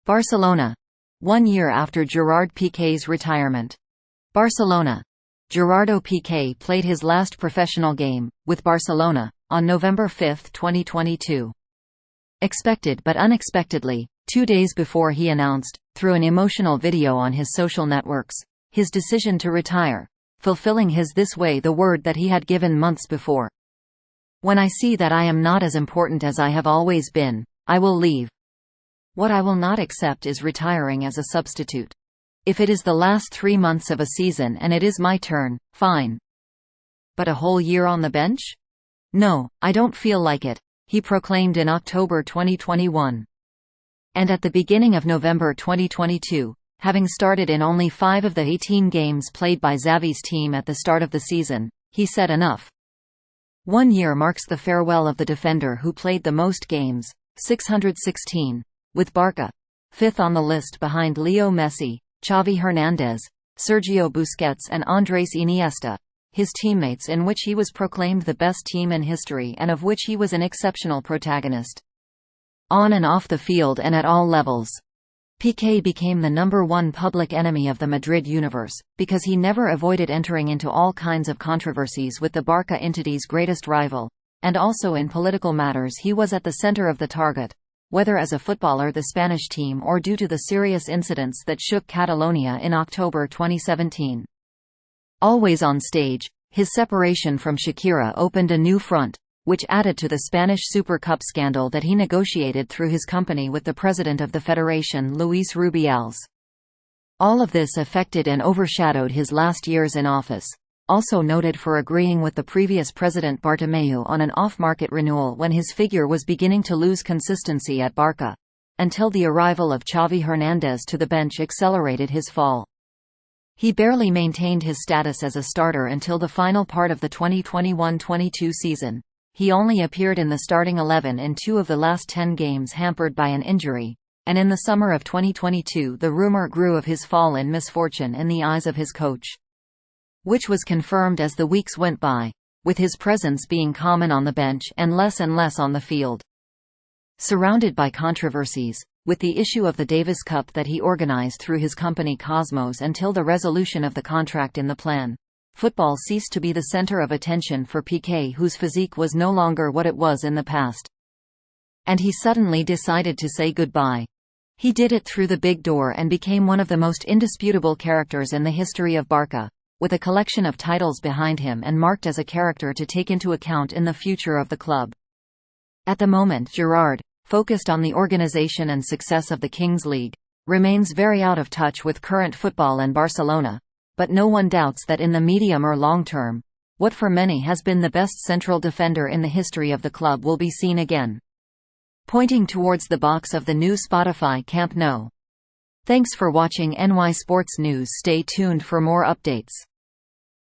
Barcelona. 1 year after Gerard Piqué's retirement. Barcelona. Gerardo Piqué played his last professional game, with Barcelona, on November 5, 2022. Expected but unexpectedly, 2 days before he announced, through an emotional video on his social networks, his decision to retire, fulfilling his "this way" the word that he had given months before. "When I see that I am not as important as I have always been, I will leave. What I will not accept is retiring as a substitute. If it is the last 3 months of a season and it is my turn, fine. But a whole year on the bench? No, I don't feel like it," he proclaimed in October 2021. And at the beginning of November 2022, having started in only 5 of the 18 games played by Xavi's team at the start of the season, he said enough. 1 year marks the farewell of the defender who played the most games, 616, with Barça, 5th on the list behind Leo Messi, Xavi Hernández, Sergio Busquets and Andrés Iniesta, his teammates, in which he was proclaimed the best team in history and of which he was an exceptional protagonist. On and off the field and at all levels. Piqué became the #1 public enemy of the Madrid universe, because he never avoided entering into all kinds of controversies with the Barça entity's greatest rival, and also in political matters he was at the center of the target, whether as a footballer the Spanish team or due to the serious incidents that shook Catalonia in October 2017. Always on stage, his separation from Shakira opened a new front, which added to the Spanish Super Cup scandal that he negotiated through his company with the president of the federation, Luis Rubiales. All of this affected and overshadowed his last years in office, also noted for agreeing with the previous president Bartomeu on an off-market renewal when his figure was beginning to lose consistency at Barça, until the arrival of Xavi Hernández to the bench accelerated his fall. He barely maintained his status as a starter until the final part of the 2021-22 season. He only appeared in the starting 11 in 2 of the last 10 games, hampered by an injury, and in the summer of 2022 the rumor grew of his fall in misfortune in the eyes of his coach, which was confirmed as the weeks went by, with his presence being common on the bench and less on the field. Surrounded by controversies, with the issue of the Davis Cup that he organized through his company Cosmos until the resolution of the contract in the plan, football ceased to be the center of attention for Piqué, whose physique was no longer what it was in the past. And he suddenly decided to say goodbye. He did it through the big door and became one of the most indisputable characters in the history of Barça, with a collection of titles behind him and marked as a character to take into account in the future of the club. At the moment, Gerard, focused on the organization and success of the Kings League, remains very out of touch with current football and Barcelona, but no one doubts that in the medium or long term, what for many has been the best central defender in the history of the club will be seen again. Pointing towards the box of the new Spotify Camp Nou. Thanks for watching NY Sports News. Stay tuned for more updates.